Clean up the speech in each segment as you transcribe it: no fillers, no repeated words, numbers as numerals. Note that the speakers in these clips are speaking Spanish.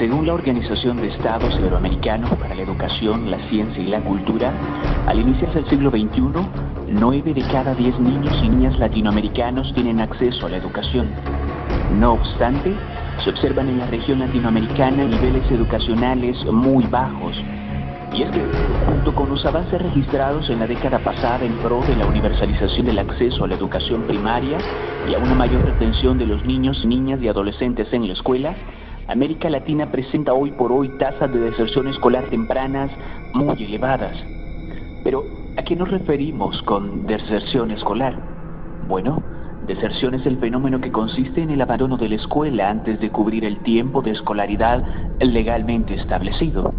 Según la Organización de Estados Iberoamericanos para la Educación, la Ciencia y la Cultura, al iniciarse el siglo XXI, 9 de cada 10 niños y niñas latinoamericanos tienen acceso a la educación. No obstante, se observan en la región latinoamericana niveles educacionales muy bajos. Y es que, junto con los avances registrados en la década pasada en pro de la universalización del acceso a la educación primaria y a una mayor retención de los niños, niñas y adolescentes en la escuela, América Latina presenta hoy por hoy tasas de deserción escolar tempranas muy elevadas. Pero, ¿a qué nos referimos con deserción escolar? Bueno, deserción es el fenómeno que consiste en el abandono de la escuela antes de cubrir el tiempo de escolaridad legalmente establecido.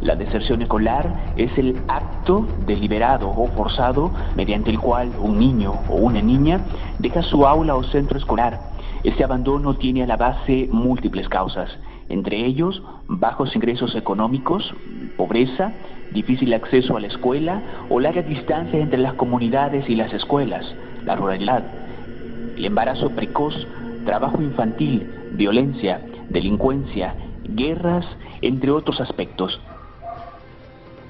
La deserción escolar es el acto deliberado o forzado mediante el cual un niño o una niña deja su aula o centro escolar. Este abandono tiene a la base múltiples causas, entre ellos bajos ingresos económicos, pobreza, difícil acceso a la escuela o larga distancia entre las comunidades y las escuelas, la ruralidad, el embarazo precoz, trabajo infantil, violencia, delincuencia, guerras, entre otros aspectos.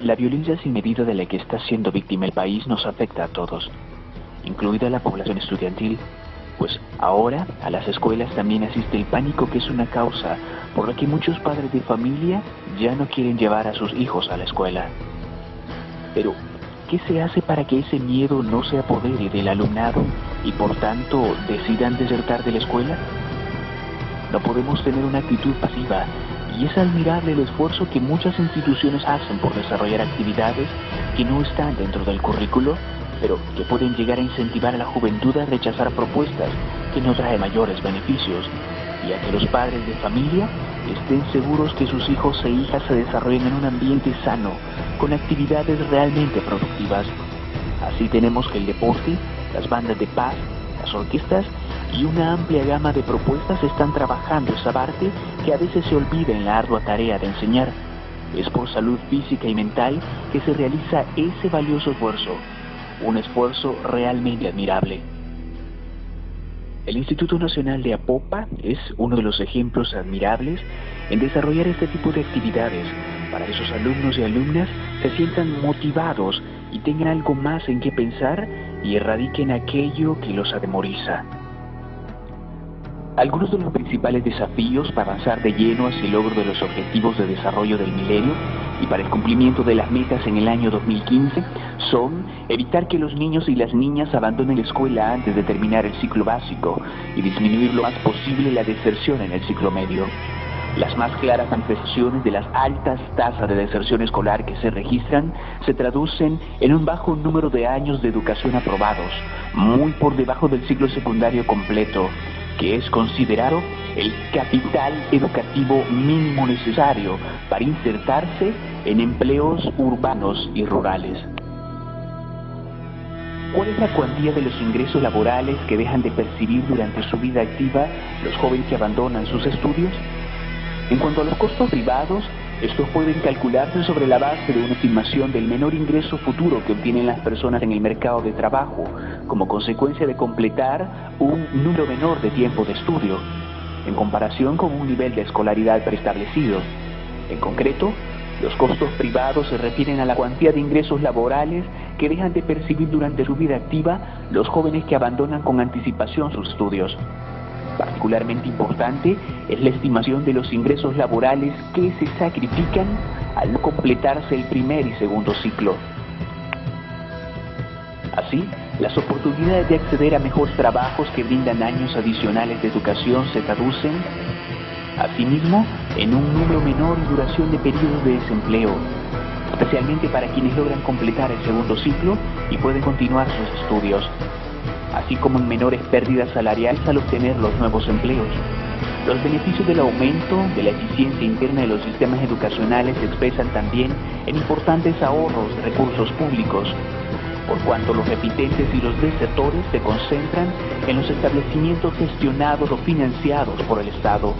La violencia sin medida de la que está siendo víctima el país nos afecta a todos, incluida la población estudiantil, pues ahora a las escuelas también asiste el pánico, que es una causa por la que muchos padres de familia ya no quieren llevar a sus hijos a la escuela. Pero, ¿qué se hace para que ese miedo no se apodere del alumnado y por tanto decidan desertar de la escuela? No podemos tener una actitud pasiva. Y es admirable el esfuerzo que muchas instituciones hacen por desarrollar actividades que no están dentro del currículo, pero que pueden llegar a incentivar a la juventud a rechazar propuestas que no traen mayores beneficios, y a que los padres de familia estén seguros que sus hijos e hijas se desarrollen en un ambiente sano, con actividades realmente productivas. Así tenemos que el deporte, las bandas de paz, las orquestas y una amplia gama de propuestas están trabajando esa parte que a veces se olvida en la ardua tarea de enseñar. Es por salud física y mental que se realiza ese valioso esfuerzo, un esfuerzo realmente admirable. El Instituto Nacional de Apopa es uno de los ejemplos admirables en desarrollar este tipo de actividades para que sus alumnos y alumnas se sientan motivados y tengan algo más en qué pensar y erradiquen aquello que los atemoriza. Algunos de los principales desafíos para avanzar de lleno hacia el logro de los objetivos de desarrollo del milenio y para el cumplimiento de las metas en el año 2015 son evitar que los niños y las niñas abandonen la escuela antes de terminar el ciclo básico y disminuir lo más posible la deserción en el ciclo medio. Las más claras manifestaciones de las altas tasas de deserción escolar que se registran se traducen en un bajo número de años de educación aprobados, muy por debajo del ciclo secundario completo, que es considerado el capital educativo mínimo necesario para insertarse en empleos urbanos y rurales. ¿Cuál es la cuantía de los ingresos laborales que dejan de percibir durante su vida activa los jóvenes que abandonan sus estudios? En cuanto a los costos privados, estos pueden calcularse sobre la base de una estimación del menor ingreso futuro que obtienen las personas en el mercado de trabajo, como consecuencia de completar un número menor de tiempo de estudio, en comparación con un nivel de escolaridad preestablecido. En concreto, los costos privados se refieren a la cuantía de ingresos laborales que dejan de percibir durante su vida activa los jóvenes que abandonan con anticipación sus estudios. Particularmente importante es la estimación de los ingresos laborales que se sacrifican al no completarse el primer y segundo ciclo. Así, las oportunidades de acceder a mejores trabajos que brindan años adicionales de educación se traducen, asimismo, en un número menor y duración de periodos de desempleo, especialmente para quienes logran completar el segundo ciclo y pueden continuar sus estudios, así como en menores pérdidas salariales al obtener los nuevos empleos. Los beneficios del aumento de la eficiencia interna de los sistemas educacionales se expresan también en importantes ahorros de recursos públicos, por cuanto los repitentes y los desertores se concentran en los establecimientos gestionados o financiados por el Estado.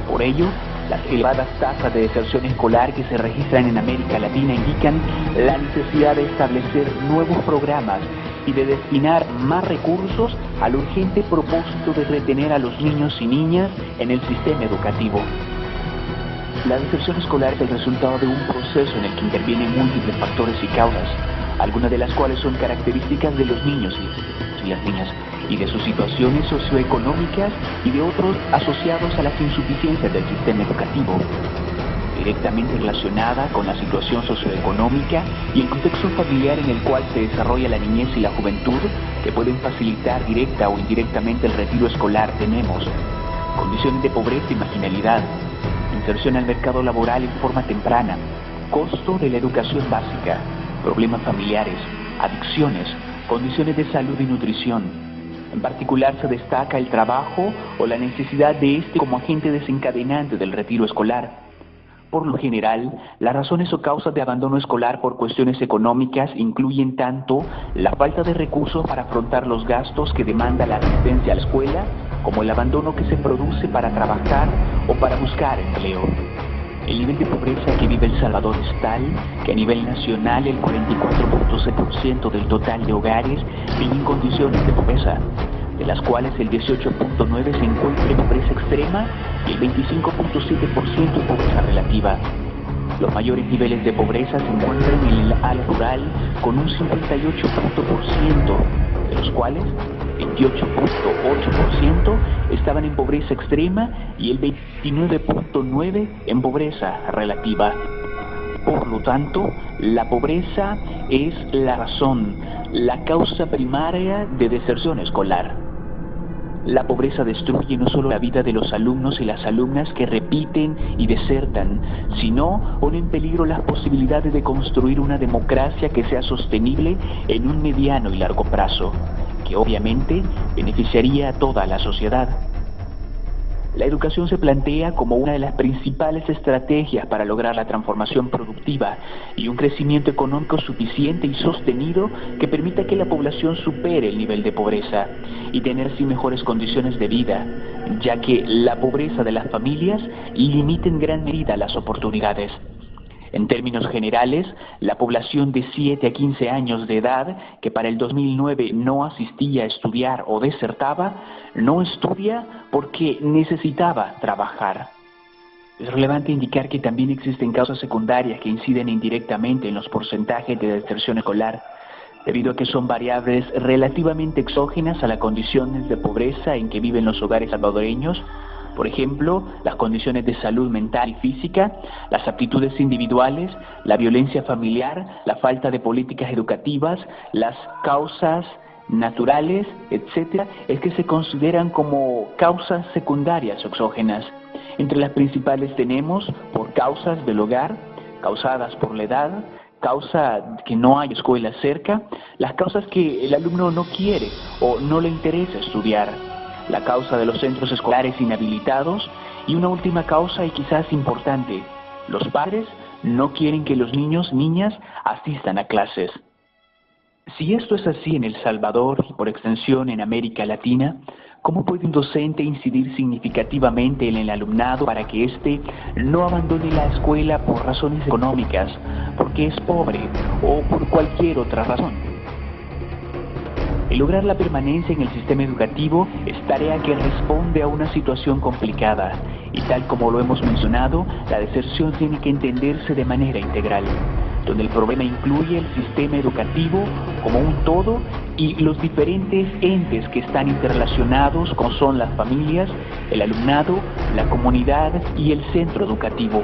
Por ello, las elevadas tasas de deserción escolar que se registran en América Latina indican la necesidad de establecer nuevos programas y de destinar más recursos al urgente propósito de retener a los niños y niñas en el sistema educativo. La deserción escolar es el resultado de un proceso en el que intervienen múltiples factores y causas, algunas de las cuales son características de los niños y las niñas, y de sus situaciones socioeconómicas y de otros asociados a las insuficiencias del sistema educativo, directamente relacionada con la situación socioeconómica y el contexto familiar en el cual se desarrolla la niñez y la juventud, que pueden facilitar directa o indirectamente el retiro escolar. Tenemos condiciones de pobreza y marginalidad, inserción al mercado laboral en forma temprana, costo de la educación básica, problemas familiares, adicciones, condiciones de salud y nutrición. En particular se destaca el trabajo o la necesidad de este como agente desencadenante del retiro escolar. Por lo general, las razones o causas de abandono escolar por cuestiones económicas incluyen tanto la falta de recursos para afrontar los gastos que demanda la asistencia a la escuela, como el abandono que se produce para trabajar o para buscar empleo. El nivel de pobreza que vive El Salvador es tal que a nivel nacional el 44.6% del total de hogares vive en condiciones de pobreza, de las cuales el 18.9% se encuentra en pobreza extrema y el 25.7% en pobreza relativa. Los mayores niveles de pobreza se encuentran en el área rural, con un 58%, de los cuales 28.8% estaban en pobreza extrema y el 29.9% en pobreza relativa. Por lo tanto, la pobreza es la razón, la causa primaria de deserción escolar. La pobreza destruye no solo la vida de los alumnos y las alumnas que repiten y desertan, sino pone en peligro las posibilidades de construir una democracia que sea sostenible en un mediano y largo plazo, que obviamente beneficiaría a toda la sociedad. La educación se plantea como una de las principales estrategias para lograr la transformación productiva y un crecimiento económico suficiente y sostenido que permita que la población supere el nivel de pobreza y tener así mejores condiciones de vida, ya que la pobreza de las familias limita en gran medida las oportunidades. En términos generales, la población de 7 a 15 años de edad, que para el 2009 no asistía a estudiar o desertaba, no estudia porque necesitaba trabajar. Es relevante indicar que también existen causas secundarias que inciden indirectamente en los porcentajes de deserción escolar, debido a que son variables relativamente exógenas a las condiciones de pobreza en que viven los hogares salvadoreños. Por ejemplo, las condiciones de salud mental y física, las aptitudes individuales, la violencia familiar, la falta de políticas educativas, las causas naturales, etc., es que se consideran como causas secundarias o exógenas. Entre las principales tenemos por causas del hogar, causadas por la edad, causa que no hay escuela cerca, las causas que el alumno no quiere o no le interesa estudiar, la causa de los centros escolares inhabilitados y una última causa y quizás importante: los padres no quieren que los niños, niñas asistan a clases. Si esto es así en El Salvador y por extensión en América Latina, ¿cómo puede un docente incidir significativamente en el alumnado para que éste no abandone la escuela por razones económicas, porque es pobre o por cualquier otra razón? El lograr la permanencia en el sistema educativo es tarea que responde a una situación complicada, y tal como lo hemos mencionado, la deserción tiene que entenderse de manera integral, donde el problema incluye el sistema educativo como un todo y los diferentes entes que están interrelacionados, como son las familias, el alumnado, la comunidad y el centro educativo.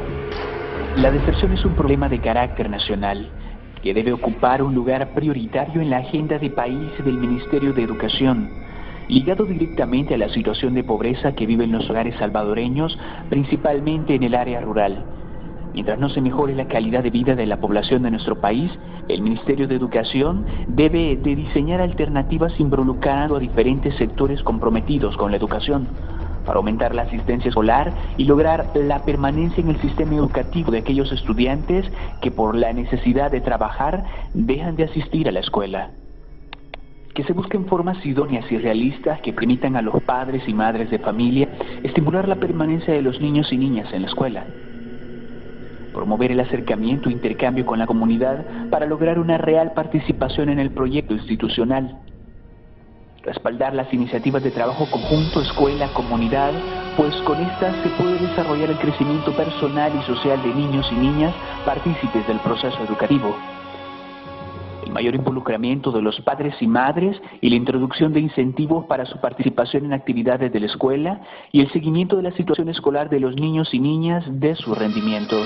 La deserción es un problema de carácter nacional, que debe ocupar un lugar prioritario en la agenda de país del Ministerio de Educación, ligado directamente a la situación de pobreza que viven los hogares salvadoreños, principalmente en el área rural. Mientras no se mejore la calidad de vida de la población de nuestro país, el Ministerio de Educación debe de diseñar alternativas involucrando a diferentes sectores comprometidos con la educación, para aumentar la asistencia escolar y lograr la permanencia en el sistema educativo de aquellos estudiantes que por la necesidad de trabajar dejan de asistir a la escuela. Que se busquen formas idóneas y realistas que permitan a los padres y madres de familia estimular la permanencia de los niños y niñas en la escuela. Promover el acercamiento e intercambio con la comunidad para lograr una real participación en el proyecto institucional. Respaldar las iniciativas de trabajo conjunto, escuela, comunidad, pues con estas se puede desarrollar el crecimiento personal y social de niños y niñas partícipes del proceso educativo. El mayor involucramiento de los padres y madres y la introducción de incentivos para su participación en actividades de la escuela y el seguimiento de la situación escolar de los niños y niñas de su rendimiento.